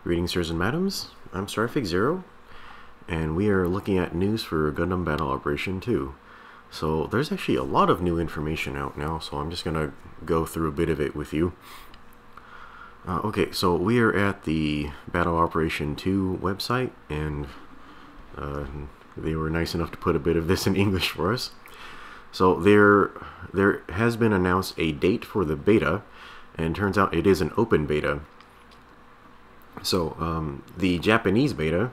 Greetings, sirs and madams. I'm Starfig Zero, and we are looking at news for Gundam Battle Operation 2. So there's actually a lot of new information out now, so I'm just gonna go through a bit of it with you. Okay, so we are at the Battle Operation 2 website, and they were nice enough to put a bit of this in English for us. So there has been announced a date for the beta, and it turns out it is an open beta. So the Japanese beta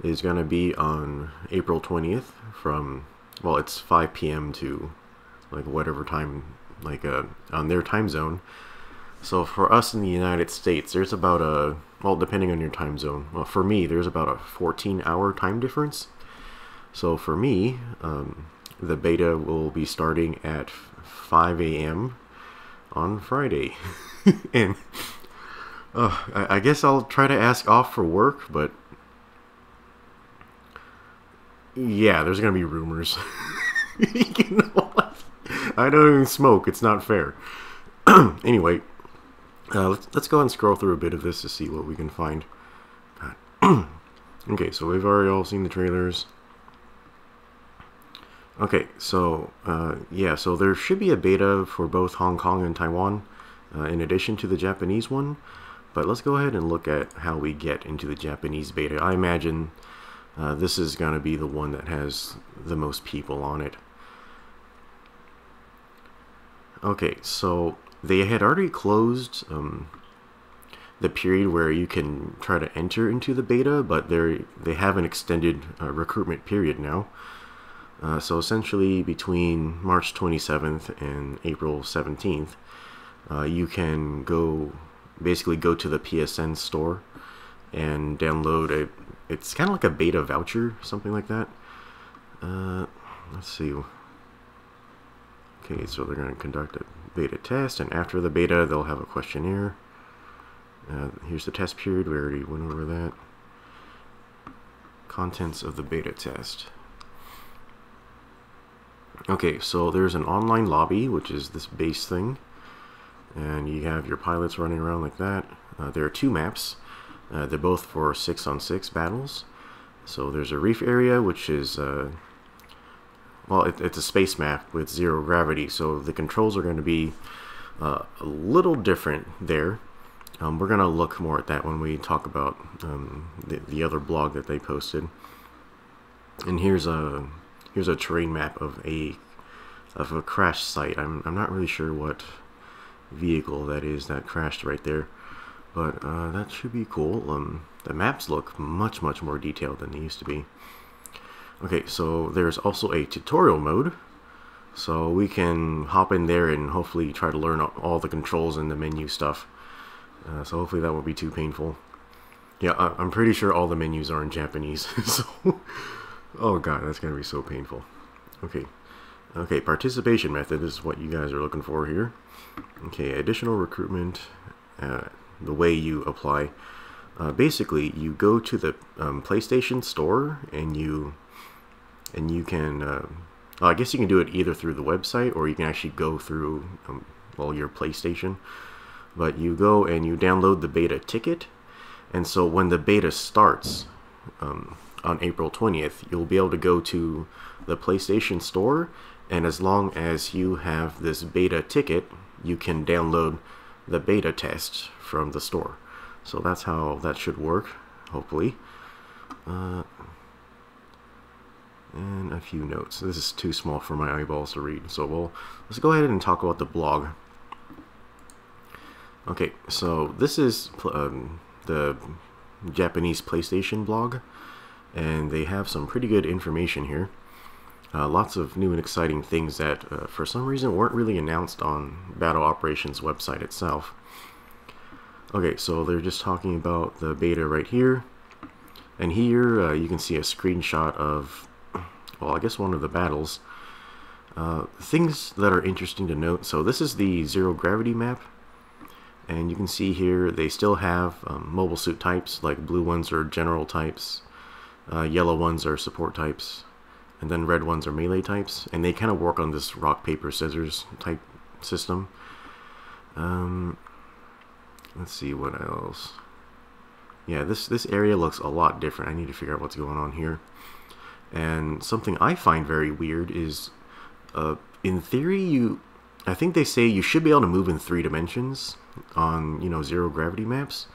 is going to be on April 20th from, well, it's 5 p.m. to like whatever time, like on their time zone. So for us in the United States, there's about a, well, depending on your time zone, well, for me, there's about a 14-hour time difference. So for me, the beta will be starting at 5 a.m. on Friday. And I guess I'll try to ask off for work, but yeah, there's gonna be rumors. You know what? I don't even smoke. It's not fair. Anyway, let's go and scroll through a bit of this to see what we can find. Okay, so we've already all seen the trailers. Okay, so yeah, so there should be a beta for both Hong Kong and Taiwan, in addition to the Japanese one. But let's go ahead and look at how we get into the Japanese beta. I imagine this is going to be the one that has the most people on it. Okay, so they had already closed the period where you can try to enter into the beta, but they have an extended recruitment period now. So essentially between March 27th and April 17th, you can basically go to the PSN store and download it's kind of like a beta voucher, something like that. Let's see. Okay, so they're going to conduct a beta test, and after the beta they'll have a questionnaire. Here's the test period. We already went over that. Contents of the beta test. Okay, so there's an online lobby, which is this base thing, and you have your pilots running around like that. There are two maps. They're both for 6-on-6 battles. So there's a reef area, which is, well, it's a space map with zero gravity, so the controls are going to be a little different there. We're going to look more at that when we talk about the other blog that they posted. And here's a terrain map of a crash site. I'm not really sure what vehicle that is that crashed right there, but that should be cool. The maps look much more detailed than they used to be. Okay, so there's also a tutorial mode, so we can hop in there and hopefully try to learn all the controls and the menu stuff. So hopefully that won't be too painful. Yeah, I'm pretty sure all the menus are in Japanese. So, oh god, that's gonna be so painful. Okay, participation method is what you guys are looking for here. Okay, additional recruitment, the way you apply. Basically, you go to the PlayStation store and you can, I guess you can do it either through the website or you can actually go through, well, your PlayStation. But you go and you download the beta ticket, and so when the beta starts on April 20th, you'll be able to go to the PlayStation store, and as long as you have this beta ticket, you can download the beta test from the store. So that's how that should work, hopefully. And a few notes. This is too small for my eyeballs to read, so let's go ahead and talk about the blog. Okay, so this is the Japanese PlayStation blog, and they have some pretty good information here. Lots of new and exciting things that for some reason weren't really announced on Battle Operations website itself. Okay, so they're just talking about the beta right here, and here you can see a screenshot of, well, I guess one of the battles. Things that are interesting to note, so this is the zero gravity map, and you can see here they still have mobile suit types, like blue ones are general types, yellow ones are support types, and then red ones are melee types, and they kind of work on this rock, paper, scissors type system. Let's see what else. Yeah, this area looks a lot different. I need to figure out what's going on here. And something I find very weird is, in theory, I think they say you should be able to move in 3 dimensions on, zero gravity maps,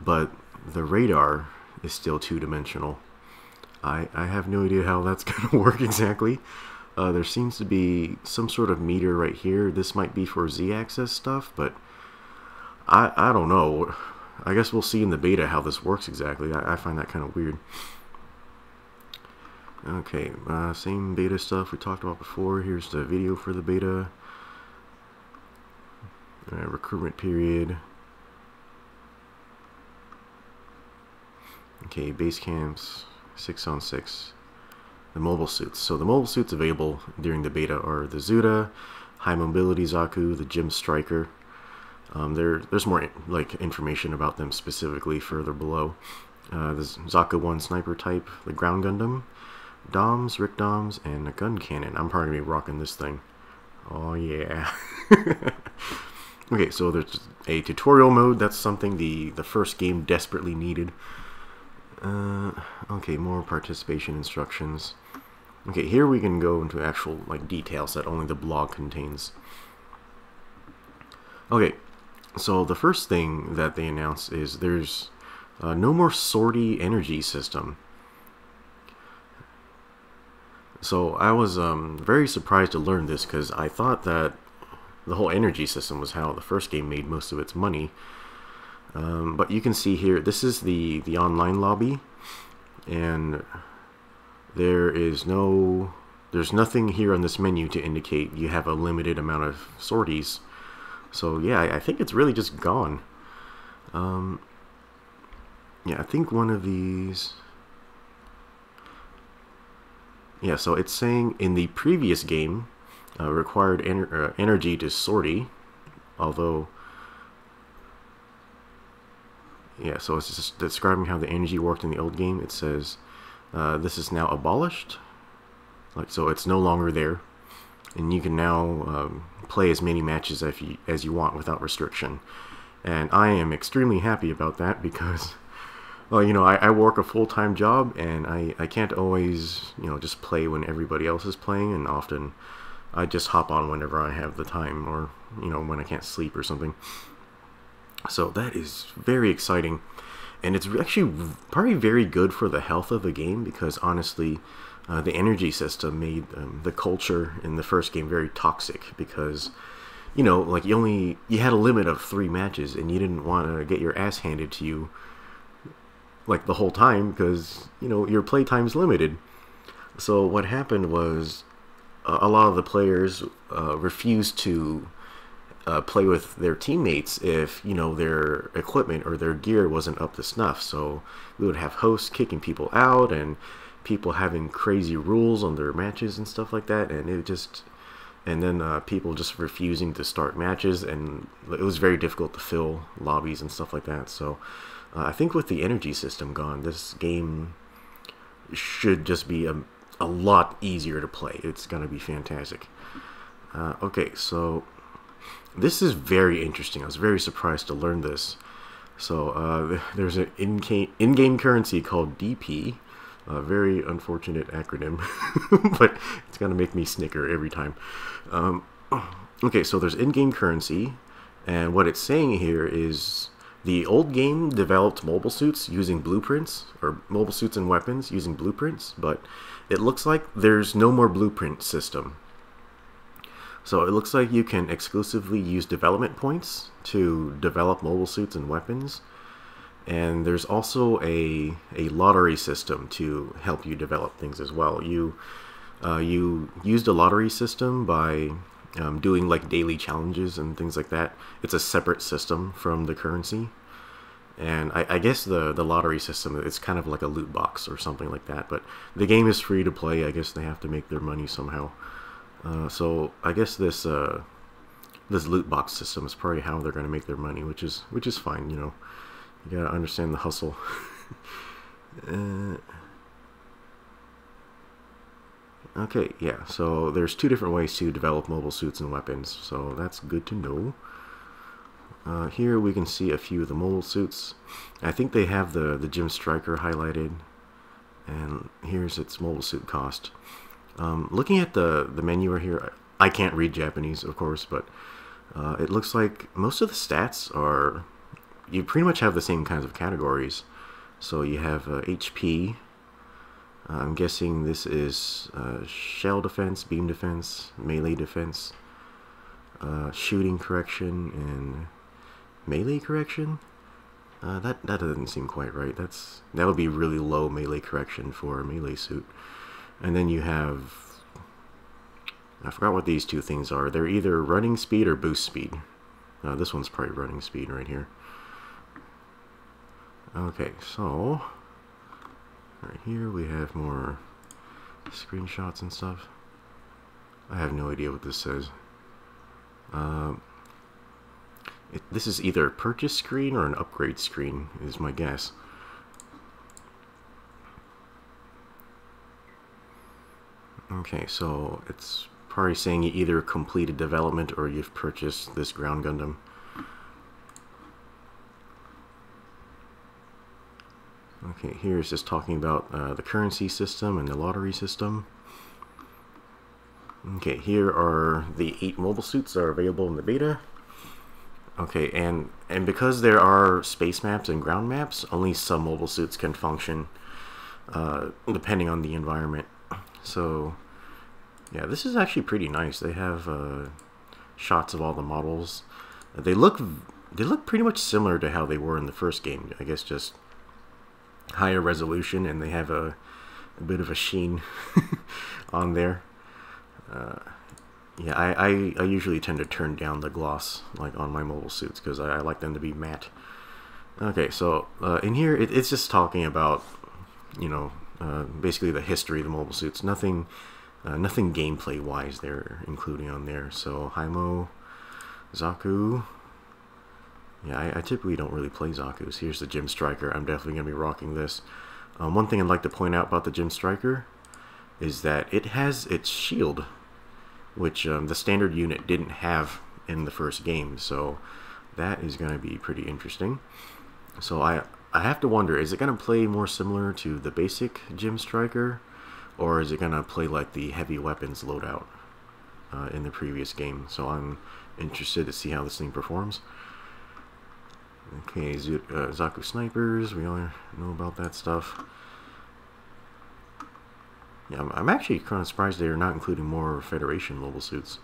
but the radar is still 2-dimensional. I have no idea how that's going to work exactly. There seems to be some sort of meter right here. This might be for Z-axis stuff, but I don't know. I guess we'll see in the beta how this works exactly. I find that kind of weird. Okay, same beta stuff we talked about before. Here's the video for the beta. Recruitment period. Okay, base camps, 6 on 6. The mobile suits. So the mobile suits available during the beta are the Zuda, High Mobility Zaku, the Gym Striker. There's more information about them specifically further below. The Zaku 1 Sniper type, the Ground Gundam, Doms, Rick Doms, and a gun cannon. I'm probably going to be rocking this thing. Oh yeah. Okay, so there's a tutorial mode. That's something the first game desperately needed. Okay, more participation instructions. Okay, here we can go into actual details that only the blog contains. Okay, so the first thing that they announced is there's no more sortie energy system. So I was very surprised to learn this, because I thought that the whole energy system was how the first game made most of its money. But you can see here, this is the online lobby, and there's nothing here on this menu to indicate you have a limited amount of sorties. So yeah, I think it's really just gone. Yeah, I think one of these... Yeah, so it's saying in the previous game, required energy to sortie, although... Yeah, so it's just describing how the energy worked in the old game. It says, this is now abolished. So it's no longer there. And you can now play as many matches as you want without restriction. And I am extremely happy about that, because... Well, I work a full-time job, and I can't always, just play when everybody else is playing, and often I just hop on whenever I have the time, or, when I can't sleep or something. So that is very exciting, and it's actually probably very good for the health of the game, because honestly, the energy system made the culture in the first game very toxic, because, you had a limit of 3 matches, and you didn't want to get your ass handed to you the whole time, because your play time's limited. So what happened was a lot of the players refused to play with their teammates if their equipment or their gear wasn't up to snuff. So we would have hosts kicking people out, and people having crazy rules on their matches and stuff like that, and then people just refusing to start matches, and it was very difficult to fill lobbies and stuff like that. So I think with the energy system gone, this game should just be a lot easier to play. It's going to be fantastic. Okay, so this is very interesting. I was very surprised to learn this. So there's an in-game currency called DP. A very unfortunate acronym, but it's going to make me snicker every time. Okay, so there's in-game currency, and what it's saying here is... The old game developed mobile suits using blueprints, or mobile suits and weapons using blueprints, but it looks like there's no more blueprint system. So it looks like you can exclusively use development points to develop mobile suits and weapons, and there's also a lottery system to help you develop things as well. You used a lottery system by doing daily challenges and things like that. It's a separate system from the currency, and I guess the lottery system, it's kind of like a loot box or something like that, but the game is free to play. I guess they have to make their money somehow. So I guess this loot box system is probably how they're going to make their money, which is fine. You gotta understand the hustle. Okay, yeah, so there's 2 different ways to develop mobile suits and weapons, so that's good to know. Here we can see a few of the mobile suits. I think they have the Gym Striker highlighted, and here's its mobile suit cost. Looking at the menu right here, I can't read Japanese, of course, but it looks like most of the stats are, you pretty much have the same kinds of categories. So you have HP. I'm guessing this is shell defense, beam defense, melee defense, shooting correction, and melee correction. That doesn't seem quite right. That would be really low melee correction for a melee suit. And then you have, I forgot what these two things are. They're either running speed or boost speed. This one's probably running speed right here. Okay, so right here we have more screenshots and stuff. I have no idea what this says. This is either a purchase screen or an upgrade screen, is my guess. Okay, so it's probably saying you either completed development or you've purchased this ground Gundam. Okay, here is just talking about the currency system and the lottery system. Okay, here are the 8 mobile suits that are available in the beta. Okay, and because there are space maps and ground maps, only some mobile suits can function depending on the environment. So yeah, this is actually pretty nice. They have shots of all the models. They look pretty much similar to how they were in the first game. I guess just higher resolution, and they have a bit of a sheen on there. Yeah, I usually tend to turn down the gloss like on my mobile suits because I like them to be matte. Okay, so in here it's just talking about, you know, basically the history of the mobile suits. Nothing gameplay wise they're including on there. So Haimo, Zaku. Yeah, I typically don't really play Zaku's. Here's the Gym Striker. I'm definitely going to be rocking this. One thing I'd like to point out about the Gym Striker is that it has its shield, which the standard unit didn't have in the first game. So that is going to be pretty interesting. So I have to wonder, is it going to play more similar to the basic Gym Striker, or is it going to play like the heavy weapons loadout in the previous game? So I'm interested to see how this thing performs. Okay, Zaku snipers, we all know about that stuff. Yeah, I'm actually kind of surprised they are not including more Federation mobile suits.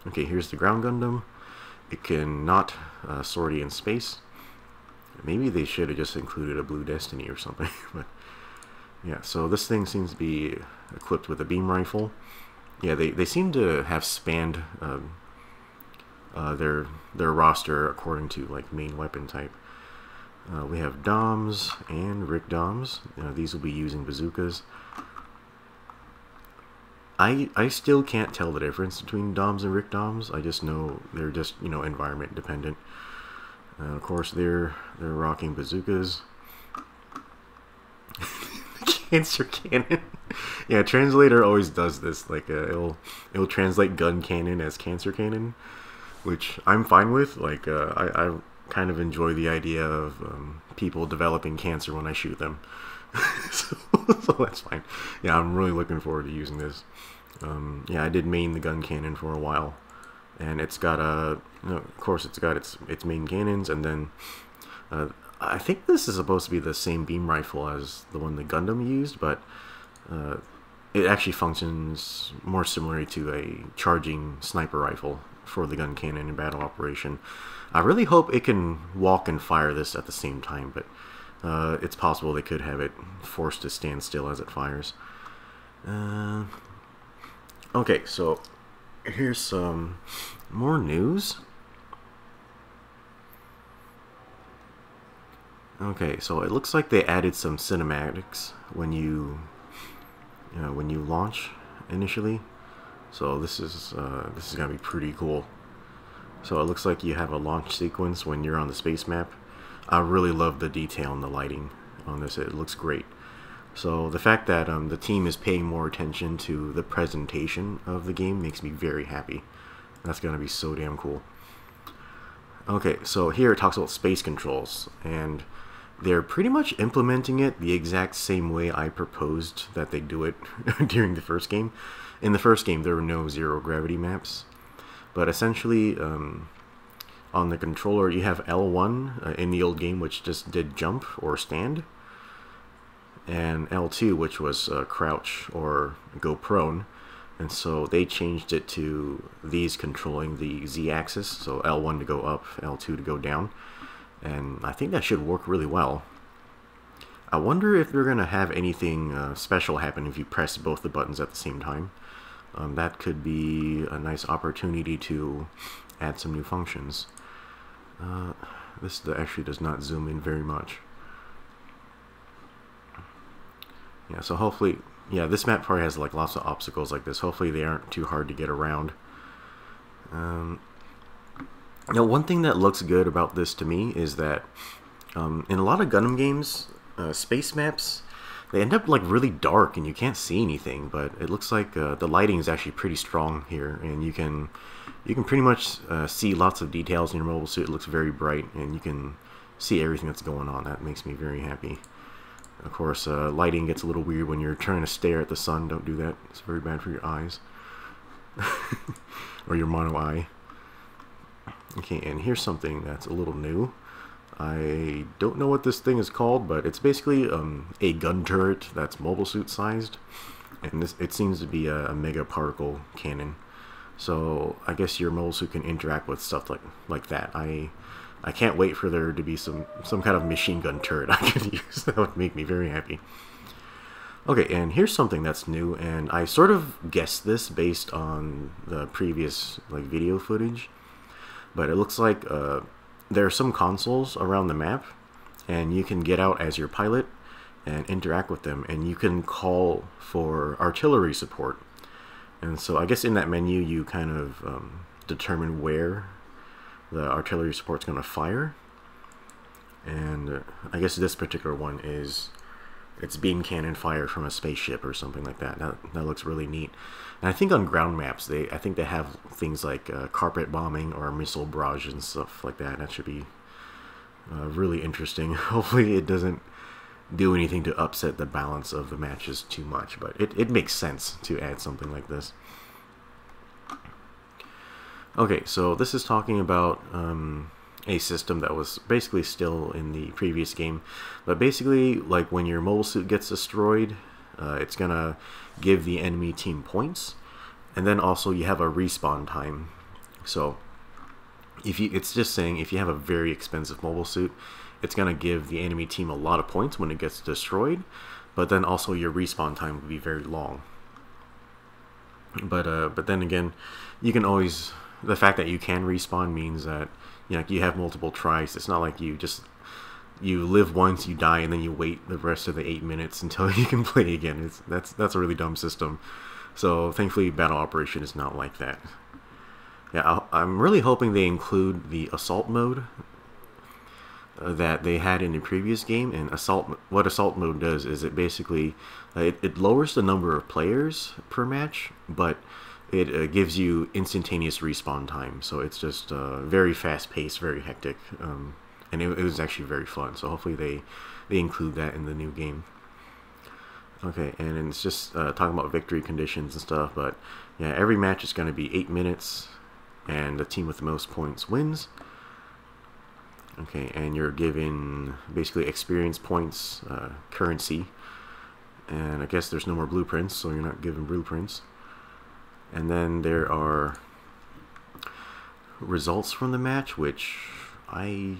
Okay, here's the ground Gundam. It can not sortie in space. Maybe they should have just included a Blue Destiny or something. But yeah, so this thing seems to be equipped with a beam rifle. Yeah, they seem to have spanned their roster according to like main weapon type. We have Doms and Rick Doms. These will be using bazookas. I still can't tell the difference between Doms and Rick Doms. I just know they're just, you know, environment dependent. Of course, they're rocking bazookas. Cancer cannon. Yeah, translator always does this. Like it'll translate gun cannon as cancer cannon, which I'm fine with. Like I kind of enjoy the idea of people developing cancer when I shoot them. so that's fine. Yeah, I'm really looking forward to using this. Yeah, I did main the gun cannon for a while, and it's got of course it's got its main cannons, and then I think this is supposed to be the same beam rifle as the one the Gundam used, but it actually functions more similarly to a charging sniper rifle for the gun cannon in battle operation. I really hope it can walk and fire this at the same time, but it's possible they could have it forced to stand still as it fires. Okay, so here's some more news. Okay, so it looks like they added some cinematics when you launch initially. So this is gonna be pretty cool. So it looks like you have a launch sequence when you're on the space map. I really love the detail and the lighting on this. It looks great. So the fact that the team is paying more attention to the presentation of the game makes me very happy. That's gonna be so damn cool. Okay, so here it talks about space controls, and they're pretty much implementing it the exact same way I proposed that they do it during the first game. In the first game, there were no zero gravity maps, but essentially, on the controller, you have L1 in the old game, which just did jump or stand, and L2, which was crouch or go prone. And so they changed it to these controlling the Z-axis, so L1 to go up, L2 to go down. And I think that should work really well. I wonder if they're going to have anything special happen if you press both the buttons at the same time. That could be a nice opportunity to add some new functions. This actually does not zoom in very much. Yeah, so hopefully, yeah, this map probably has like lots of obstacles like this. Hopefully they aren't too hard to get around. Now, one thing that looks good about this to me is that in a lot of Gundam games, space maps, they end up like really dark and you can't see anything. But it looks like the lighting is actually pretty strong here, and you can pretty much see lots of details in your mobile suit. It looks very bright, and you can see everything that's going on. That makes me very happy. Of course, lighting gets a little weird when you're trying to stare at the sun. Don't do that. It's very bad for your eyes. Or your mono eye. Okay, and here's something that's a little new. I don't know what this thing is called, but it's basically a gun turret that's mobile suit sized. And it seems to be a mega particle cannon. So I guess your mobile suit can interact with stuff like that. I can't wait for there to be some kind of machine gun turret I could use. That would make me very happy. Okay, and here's something that's new, and I sort of guessed this based on the previous video footage, but it looks like there are some consoles around the map, and you can get out as your pilot and interact with them, and you can call for artillery support. And so I guess in that menu you kind of determine where the artillery support's going to fire, and I guess this particular one is it's beam cannon fire from a spaceship or something like that. That looks really neat. And I think on ground maps I think they have things like carpet bombing or missile barrage and stuff like that. That should be really interesting. Hopefully it doesn't do anything to upset the balance of the matches too much, but it makes sense to add something like this. Okay, so this is talking about a system that was basically still in the previous game, but basically, like when your mobile suit gets destroyed, it's gonna give the enemy team points, and then also you have a respawn time. So it's just saying if you have a very expensive mobile suit, it's gonna give the enemy team a lot of points when it gets destroyed, but then also your respawn time will be very long. But then again, you can always, the fact that you can respawn means that you have multiple tries. It's not like you live once, you die, and then you wait the rest of the 8 minutes until you can play again. That's a really dumb system. So thankfully, Battle Operation is not like that. Yeah, I'm really hoping they include the assault mode that they had in the previous game. And what assault mode does is it basically it lowers the number of players per match, but it gives you instantaneous respawn time. So it's just very fast paced, very hectic, and it was actually very fun. So hopefully they include that in the new game. Okay, and it's just talking about victory conditions and stuff, but yeah, every match is going to be 8 minutes, and the team with the most points wins. Okay, and you're given basically experience points, currency, and I guess there's no more blueprints, so you're not given blueprints. And then there are results from the match, which I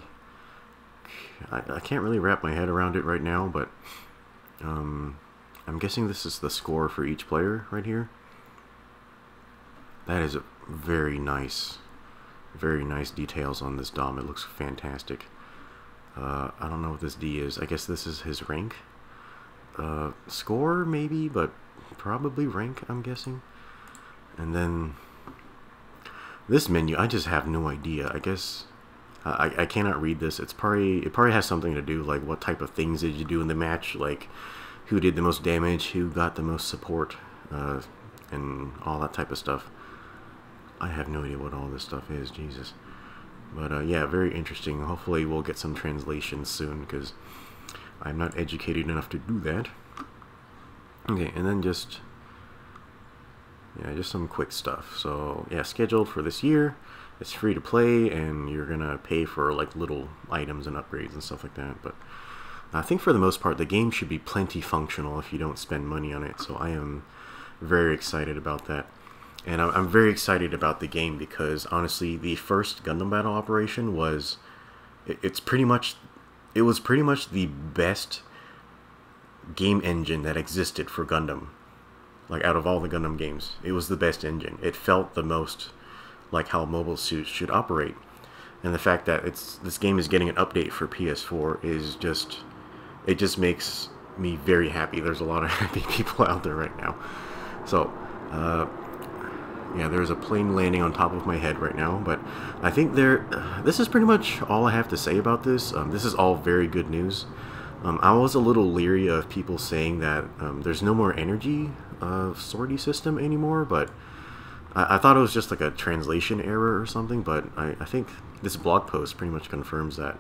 can't really wrap my head around it right now, but I'm guessing this is the score for each player right here. That is very nice details on this Dom. It looks fantastic. I don't know what this D is. I guess this is his rank. Score maybe, but probably rank, I'm guessing. And then this menu, I just have no idea. I guess I cannot read this. It probably has something to do like what type of things did you do in the match, like who did the most damage, who got the most support, and all that type of stuff. I have no idea what all this stuff is. Jesus. But yeah, very interesting. Hopefully we'll get some translations soon, because I'm not educated enough to do that. Okay, and then just some quick stuff. So yeah, scheduled for this year. It's free to play, and you're gonna pay for like little items and upgrades and stuff like that. But I think for the most part, the game should be plenty functional if you don't spend money on it. So I am very excited about that. And I'm very excited about the game because, honestly, the first Gundam Battle Operation was... It was pretty much the best game engine that existed for Gundam. Like, out of all the Gundam games, it was the best engine. It felt the most like how mobile suits should operate. And the fact that this game is getting an update for PS4 is just... It just makes me very happy. There's a lot of happy people out there right now. So, yeah, there's a plane landing on top of my head right now, but I think this is pretty much all I have to say about this. This is all very good news. I was a little leery of people saying that there's no more energy sortie system anymore, but I thought it was just like a translation error or something, but I think this blog post pretty much confirms that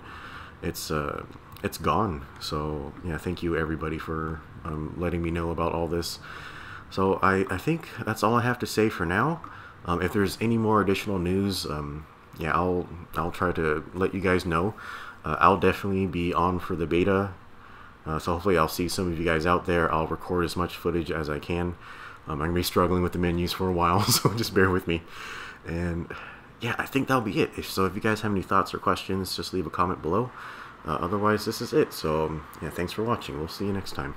it's gone. So yeah, thank you everybody for letting me know about all this. So I think that's all I have to say for now. If there's any more additional news, yeah, I'll try to let you guys know. I'll definitely be on for the beta, so hopefully I'll see some of you guys out there. I'll record as much footage as I can. I'm gonna be struggling with the menus for a while, so just bear with me. And yeah, I think that'll be it. If you guys have any thoughts or questions, just leave a comment below. Otherwise, this is it. So yeah, thanks for watching. We'll see you next time.